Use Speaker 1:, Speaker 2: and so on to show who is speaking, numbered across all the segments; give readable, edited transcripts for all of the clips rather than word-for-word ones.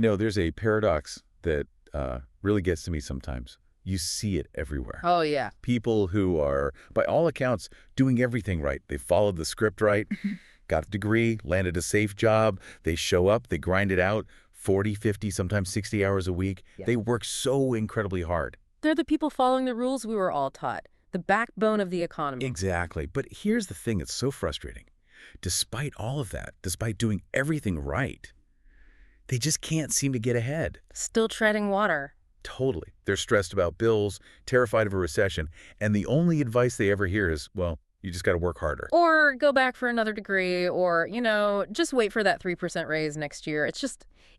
Speaker 1: There's a paradox that really gets to me sometimes. You see it everywhere.
Speaker 2: Oh, yeah.
Speaker 1: People who are, by all accounts, doing everything right. They followed the script right, got a degree, landed a safe job. They show up, they grind it out, 40, 50, sometimes 60 hours a week.
Speaker 2: Yeah.
Speaker 1: They work so incredibly hard.
Speaker 2: They're the people following the rules we were all taught, the backbone of the economy.
Speaker 1: Exactly. But here's the thing that's so frustrating. Despite all of that, despite doing everything right, they just can't seem to get ahead.
Speaker 2: Still treading water.
Speaker 1: Totally. They're stressed about bills, terrified of a recession, and the only advice they ever hear is, well, you just got to work harder.
Speaker 2: Or go back for another degree, or, just wait for that 3% raise next year.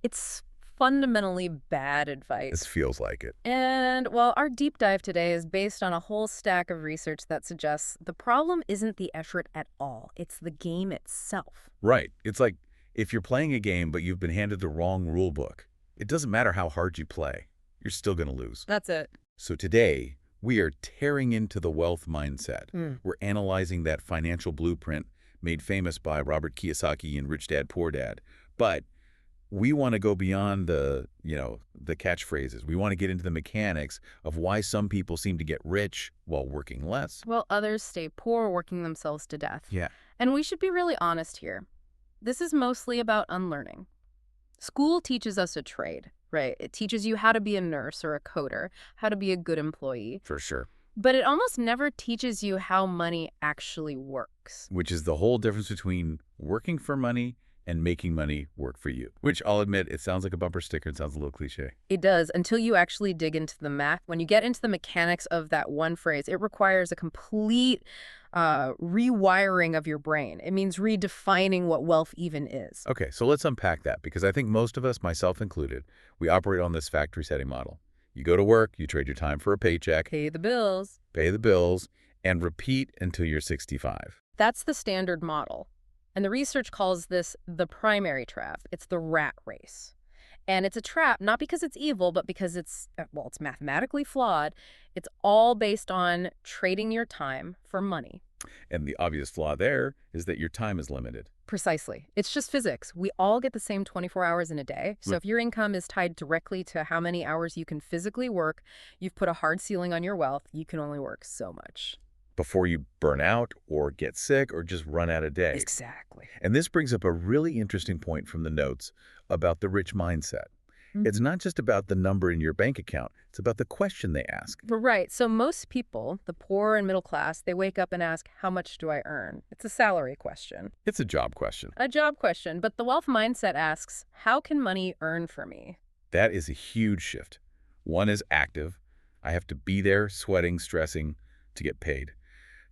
Speaker 2: It's fundamentally bad advice.
Speaker 1: This feels like it.
Speaker 2: And, well, our deep dive today is based on a whole stack of research that suggests the problem isn't the effort at all. It's the game itself.
Speaker 1: Right. It's like if you're playing a game but you've been handed the wrong rule book, it doesn't matter how hard you play. You're still going to lose.
Speaker 2: That's it.
Speaker 1: So today, we are tearing into the wealth mindset. We're analyzing that financial blueprint made famous by Robert Kiyosaki in Rich Dad, Poor Dad. But we want to go beyond the catchphrases. We want to get into the mechanics of why some people seem to get rich while working less.
Speaker 2: Well, others stay poor, working themselves to death.
Speaker 1: Yeah.
Speaker 2: And we should be really honest here. This is mostly about unlearning. School teaches us a trade, right? It teaches you how to be a nurse or a coder, how to be a good employee.
Speaker 1: For sure.
Speaker 2: But it almost never teaches you how money actually works.
Speaker 1: Which is the whole difference between working for money and making money work for you. Which I'll admit, it sounds like a bumper sticker. It sounds a little cliche.
Speaker 2: It does, until you actually dig into the math. When you get into the mechanics of that one phrase, it requires a complete rewiring of your brain. It means redefining what wealth even is.
Speaker 1: Okay, so let's unpack that, because I think most of us, myself included, we operate on this factory setting model. You go to work, you trade your time for a paycheck,
Speaker 2: Pay the bills.
Speaker 1: and repeat until you're 65.
Speaker 2: That's the standard model. And the research calls this the primary trap. It's the rat race. And it's a trap not because it's evil, but because it's mathematically flawed. It's all based on trading your time for money.
Speaker 1: And the obvious flaw there is that your time is limited.
Speaker 2: Precisely. It's just physics. We all get the same 24 hours in a day. So
Speaker 1: Right.
Speaker 2: if your income is tied directly to how many hours you can physically work, you've put a hard ceiling on your wealth. You can only work so much.
Speaker 1: Before you burn out or get sick or just run out of days.
Speaker 2: Exactly.
Speaker 1: And this brings up a really interesting point from the notes about the rich mindset. It's not just about the number in your bank account. It's about the question they ask.
Speaker 2: Right. So most people, the poor and middle class, they wake up and ask, how much do I earn? It's a salary question.
Speaker 1: It's a job question.
Speaker 2: A job question. But the wealth mindset asks, how can money earn for me?
Speaker 1: That is a huge shift. One is active. I have to be there, sweating, stressing to get paid.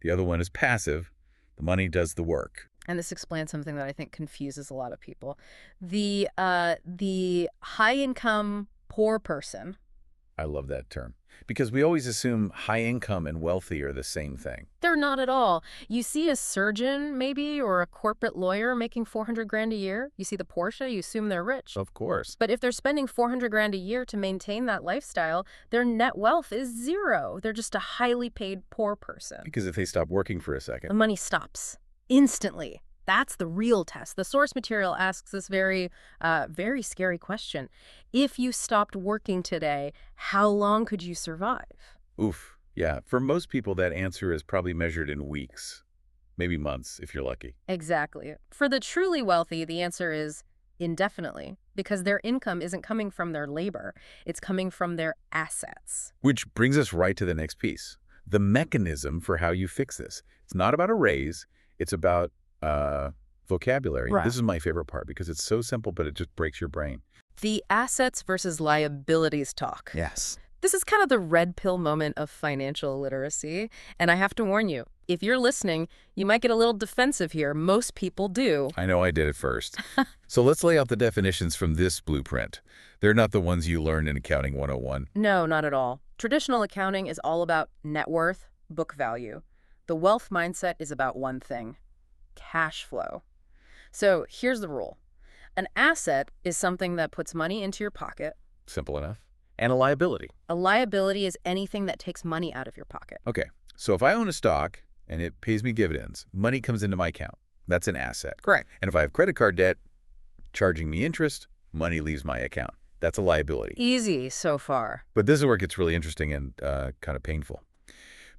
Speaker 1: The other one is passive. The money does the work.
Speaker 2: And this explains something that I think confuses a lot of people. The high-income poor person.
Speaker 1: I love that term. Because we always assume high income and wealthy are the same thing.
Speaker 2: They're not at all. You see a surgeon, maybe, or a corporate lawyer making 400 grand a year. You see the Porsche, you assume they're rich.
Speaker 1: Of course.
Speaker 2: But if they're spending 400 grand a year to maintain that lifestyle, their net wealth is zero. They're just a highly paid poor person.
Speaker 1: Because if they stop working for a
Speaker 2: The
Speaker 1: second.
Speaker 2: money stops instantly. That's the real test. The source material asks this very scary question. If you stopped working today, how long could you survive?
Speaker 1: Oof. Yeah. For most people, that answer is probably measured in weeks, maybe months if you're lucky.
Speaker 2: Exactly. For the truly wealthy, the answer is indefinitely, because their income isn't coming from their labor. It's coming from their assets.
Speaker 1: Which brings us right to the next piece. The mechanism for how you fix this. It's not about a raise. It's about vocabulary.
Speaker 2: Right.
Speaker 1: This is my favorite part because it's so simple, but it just breaks your brain.
Speaker 2: The assets versus liabilities talk.
Speaker 1: Yes.
Speaker 2: This is kind of the red pill moment of financial literacy. And I have to warn you, if you're listening, you might get a little defensive here. Most people do.
Speaker 1: I know I did it first. So let's lay out the definitions from this blueprint. They're not the ones you learn in Accounting 101.
Speaker 2: No, not at all. Traditional accounting is all about net worth, book value. The wealth mindset is about one thing: cash flow. So here's the rule. An asset is something that puts money into your pocket.
Speaker 1: Simple enough. And a liability.
Speaker 2: A liability is anything that takes money out of your pocket.
Speaker 1: Okay, so if I own a stock and it pays me dividends, money comes into my account. That's an asset.
Speaker 2: Correct.
Speaker 1: And if I have credit card debt charging me interest, money leaves my account. That's a liability.
Speaker 2: Easy so far.
Speaker 1: But this is where it gets really interesting and kind of painful.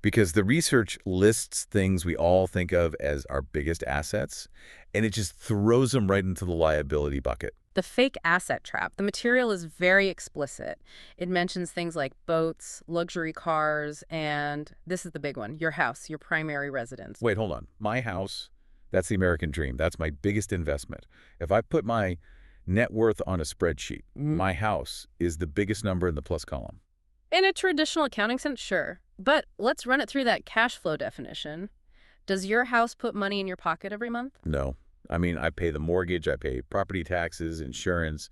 Speaker 1: Because the research lists things we all think of as our biggest assets, and it just throws them right into the liability bucket.
Speaker 2: The fake asset trap. The material is very explicit. It mentions things like boats, luxury cars, and this is the big one, your house, your primary residence.
Speaker 1: Wait, hold on. My house, that's the American dream. That's my biggest investment. If I put my net worth on a spreadsheet, my house is the biggest number in the plus column.
Speaker 2: In a traditional accounting sense, sure. But let's run it through that cash flow definition. Does your house put money in your pocket every month?
Speaker 1: No. I mean, I pay the mortgage, I pay property taxes, insurance,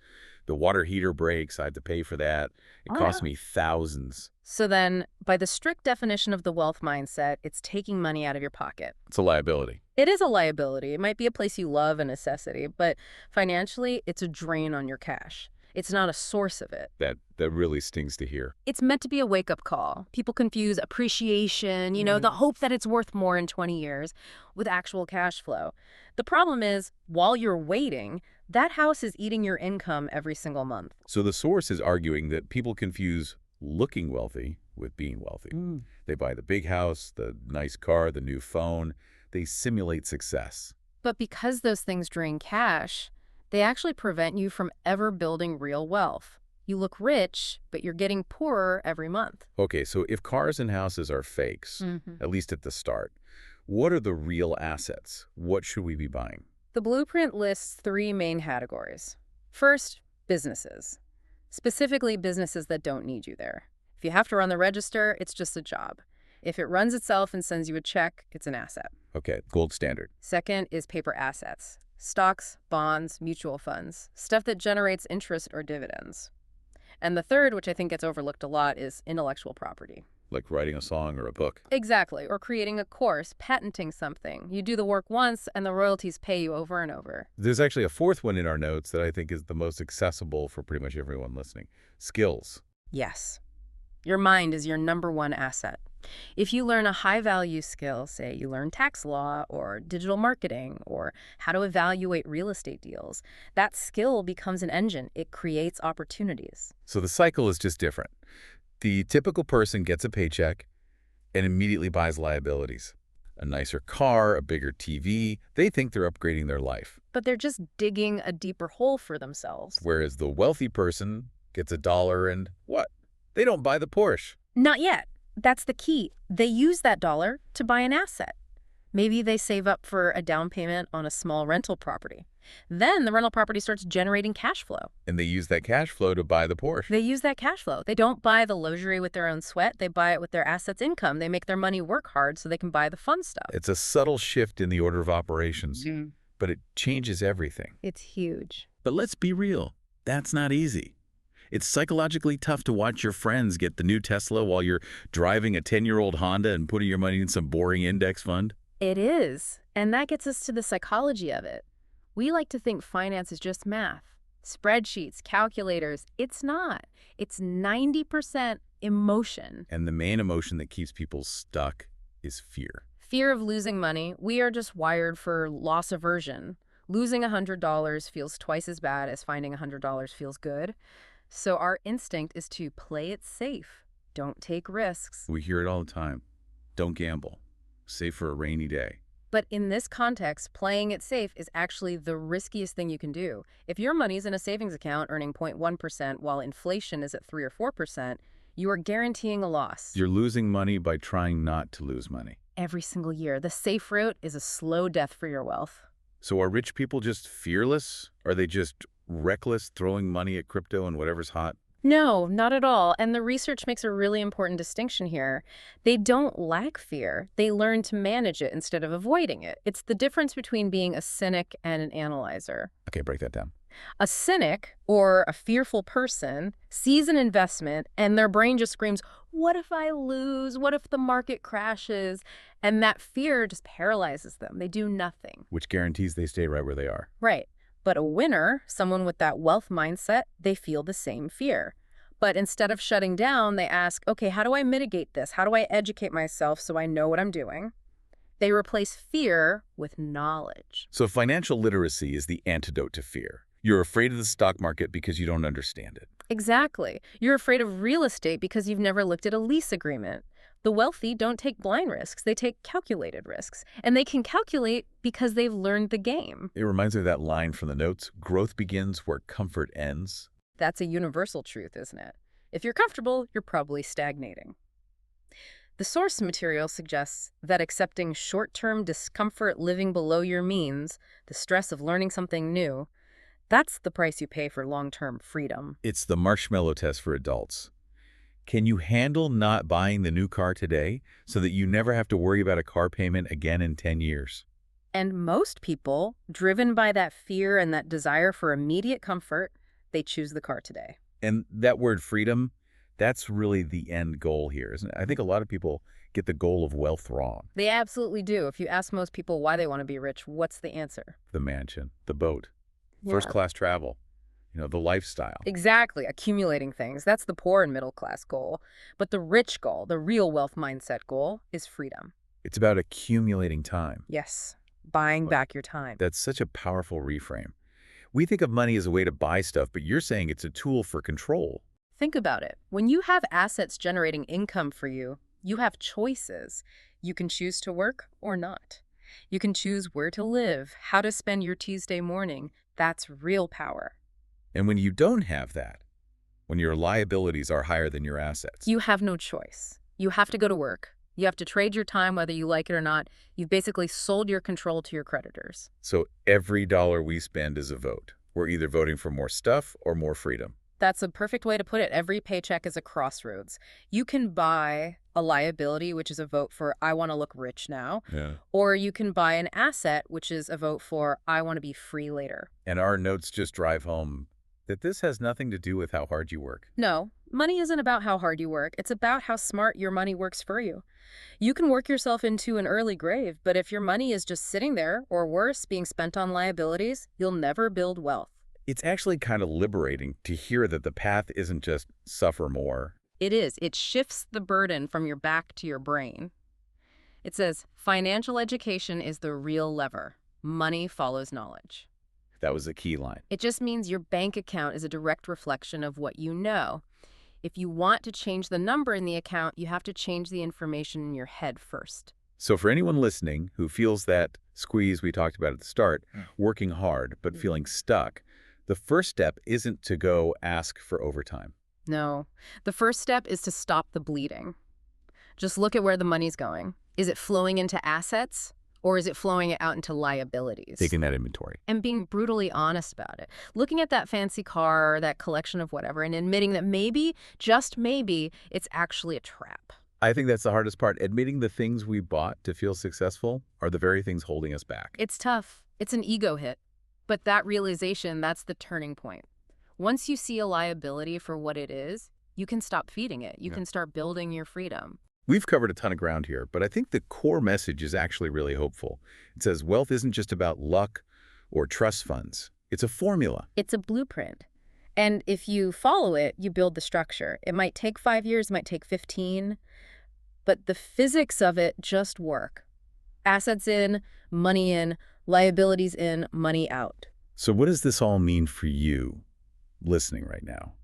Speaker 1: the water heater breaks, I have to pay for that. It costs me thousands.
Speaker 2: So then, by the strict definition of the wealth mindset, it's taking money out of your pocket.
Speaker 1: It's a liability.
Speaker 2: It is a liability. It might be a place you love, a necessity, but financially, it's a drain on your cash. It's not a source of it.
Speaker 1: That really stings to hear.
Speaker 2: It's meant to be a wake-up call. People confuse appreciation, the hope that it's worth more in 20 years, with actual cash flow. The problem is, while you're waiting, that house is eating your income every single month.
Speaker 1: So the source is arguing that people confuse looking wealthy with being wealthy. They buy the big house, the nice car, the new phone. They simulate success.
Speaker 2: But because those things drain cash, they actually prevent you from ever building real wealth. You look rich, but you're getting poorer every month.
Speaker 1: Okay, so if cars and houses are fakes, at least at the start, what are the real assets? What should we be buying?
Speaker 2: The blueprint lists 3 main categories. First, businesses. Specifically, businesses that don't need you there. If you have to run the register, it's just a job. If it runs itself and sends you a check, it's an asset.
Speaker 1: Okay, gold standard.
Speaker 2: Second is paper assets. Stocks, bonds, mutual funds, stuff that generates interest or dividends. And the third, which I think gets overlooked a lot, is intellectual property.
Speaker 1: Like writing a song or a book.
Speaker 2: Exactly, or creating a course, patenting something. You do the work once and the royalties pay you over and over.
Speaker 1: There's actually a fourth one in our notes that I think is the most accessible for pretty much everyone listening. Skills.
Speaker 2: Yes. Your mind is your #1 asset. If you learn a high-value skill, say you learn tax law or digital marketing or how to evaluate real estate deals, that skill becomes an engine. It creates opportunities.
Speaker 1: So the cycle is just different. The typical person gets a paycheck and immediately buys liabilities. A nicer car, a bigger TV. They think they're upgrading their life.
Speaker 2: But they're just digging a deeper hole for themselves.
Speaker 1: Whereas the wealthy person gets $1 and what? They don't buy the Porsche.
Speaker 2: Not yet. That's the key. They use that dollar to buy an asset. Maybe they save up for a down payment on a small rental property. Then the rental property starts generating cash flow.
Speaker 1: And they use that cash flow to buy the Porsche.
Speaker 2: They use that cash flow. They don't buy the luxury with their own sweat. They buy it with their assets income. They make their money work hard so they can buy the fun stuff.
Speaker 1: It's a subtle shift in the order of operations, but it changes everything.
Speaker 2: It's huge.
Speaker 1: But let's be real. That's not easy. It's psychologically tough to watch your friends get the new Tesla while you're driving a 10-year-old Honda and putting your money in some boring index fund.
Speaker 2: It is. And that gets us to the psychology of it. We like to think finance is just math. Spreadsheets, calculators. It's not. It's 90% emotion.
Speaker 1: And the main emotion that keeps people stuck is fear.
Speaker 2: Fear of losing money. We are just wired for loss aversion. Losing $100 feels twice as bad as finding $100 feels good. So our instinct is to play it safe. Don't take risks.
Speaker 1: We hear it all the time. Don't gamble. Save for a rainy day.
Speaker 2: But in this context, playing it safe is actually the riskiest thing you can do. If your money's in a savings account earning 0.1% while inflation is at 3 or 4%, you are guaranteeing a loss.
Speaker 1: You're losing money by trying not to lose money.
Speaker 2: Every single year. The safe route is a slow death for your wealth.
Speaker 1: So are rich people just fearless? Are they just reckless, throwing money at crypto and whatever's hot?
Speaker 2: No, not at all. And the research makes a really important distinction here. They don't lack fear. They learn to manage it instead of avoiding it. It's the difference between being a cynic and an analyzer.
Speaker 1: Okay, break that down.
Speaker 2: A cynic, or a fearful person, sees an investment and their brain just screams, what if I lose? What if the market crashes? And that fear just paralyzes them. They do nothing.
Speaker 1: Which guarantees they stay right where they are.
Speaker 2: Right. But a winner, someone with that wealth mindset, they feel the same fear. But instead of shutting down, they ask, okay, how do I mitigate this? How do I educate myself so I know what I'm doing? They replace fear with knowledge.
Speaker 1: So financial literacy is the antidote to fear. You're afraid of the stock market because you don't understand it.
Speaker 2: Exactly. You're afraid of real estate because you've never looked at a lease agreement. The wealthy don't take blind risks, they take calculated risks. And they can calculate because they've learned the game.
Speaker 1: It reminds me of that line from the notes, growth begins where comfort ends.
Speaker 2: That's a universal truth, isn't it? If you're comfortable, you're probably stagnating. The source material suggests that accepting short-term discomfort living below your means, the stress of learning something new, that's the price you pay for long-term freedom.
Speaker 1: It's the marshmallow test for adults. Can you handle not buying the new car today so that you never have to worry about a car payment again in 10 years?
Speaker 2: And most people, driven by that fear and that desire for immediate comfort, they choose the car today.
Speaker 1: And that word freedom, that's really the end goal here, isn't it? I think a lot of people get the goal of wealth wrong.
Speaker 2: They absolutely do. If you ask most people why they want to be rich, what's the answer?
Speaker 1: The mansion, the boat,
Speaker 2: Yeah.
Speaker 1: first-class travel, the lifestyle.
Speaker 2: Exactly. Accumulating things. That's the poor and middle class goal. But the rich goal, the real wealth mindset goal, is freedom.
Speaker 1: It's about accumulating time.
Speaker 2: Yes. Buying back your time.
Speaker 1: That's such a powerful reframe. We think of money as a way to buy stuff, but you're saying it's a tool for control.
Speaker 2: Think about it. When you have assets generating income for you, you have choices. You can choose to work or not. You can choose where to live, how to spend your Tuesday morning. That's real power.
Speaker 1: And when you don't have that, when your liabilities are higher than your assets,
Speaker 2: You have no choice. You have to go to work. You have to trade your time whether you like it or not. You've basically sold your control to your creditors.
Speaker 1: so every dollar we spend is a vote. We're either voting for more stuff or more freedom.
Speaker 2: That's a perfect way to put it. Every paycheck is a crossroads. You can buy a liability, which is a vote for I want to look rich now,
Speaker 1: Yeah.
Speaker 2: or you can buy an asset, which is a vote for I want to be free later.
Speaker 1: And our notes just drive home that this has nothing to do with how hard you work.
Speaker 2: No, money isn't about how hard you work. It's about how smart your money works for you. You can work yourself into an early grave, but if your money is just sitting there, or worse, being spent on liabilities, you'll never build wealth.
Speaker 1: It's actually kind of liberating to hear that the path isn't just suffer more.
Speaker 2: It is. It shifts the burden from your back to your brain. It says, financial education is the real lever. Money follows knowledge.
Speaker 1: That was a key line.
Speaker 2: It just means your bank account is a direct reflection of what you know. If you want to change the number in the account, you have to change the information in your head first.
Speaker 1: So for anyone listening who feels that squeeze we talked about at the start, working hard but feeling stuck, the first step isn't to go ask for overtime.
Speaker 2: No. The first step is to stop the bleeding. Just look at where the money's going. Is it flowing into assets, or is it flowing out into liabilities?
Speaker 1: Taking that inventory.
Speaker 2: And being brutally honest about it. Looking at that fancy car or that collection of whatever and admitting that maybe, just maybe, it's actually a trap.
Speaker 1: I think that's the hardest part. Admitting the things we bought to feel successful are the very things holding us back.
Speaker 2: It's tough. It's an ego hit. But that realization, that's the turning point. Once you see a liability for what it is, you can stop feeding it. You can start building your freedom.
Speaker 1: We've covered a ton of ground here, but I think the core message is actually really hopeful. It says wealth isn't just about luck or trust funds. It's a formula.
Speaker 2: It's a blueprint. And if you follow it, you build the structure. It might take 5 years, it might take 15, but the physics of it just work. Assets in, money in, liabilities in, money out.
Speaker 1: So what does this all mean for you listening right now?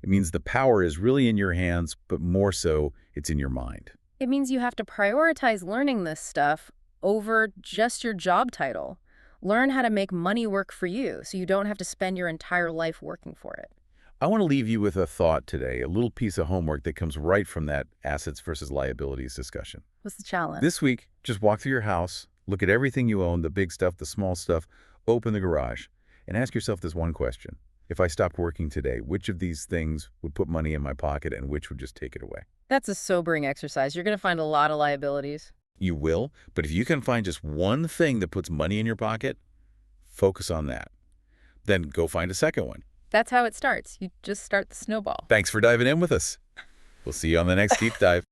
Speaker 1: It means the power is really in your hands, but more so, it's in your mind.
Speaker 2: It means you have to prioritize learning this stuff over just your job title. Learn how to make money work for you so you don't have to spend your entire life working for it.
Speaker 1: I want to leave you with a thought today, a little piece of homework that comes right from that assets versus liabilities discussion.
Speaker 2: What's the challenge?
Speaker 1: This week, just walk through your house, look at everything you own, the big stuff, the small stuff, open the garage, and ask yourself this one question. If I stopped working today, which of these things would put money in my pocket and which would just take it away?
Speaker 2: That's a sobering exercise. You're going to find a lot of liabilities.
Speaker 1: You will, but if you can find just one thing that puts money in your pocket, focus on that. Then go find a second one.
Speaker 2: That's how it starts. You just start the snowball.
Speaker 1: Thanks for diving in with us. We'll see you on the next Deep Dive.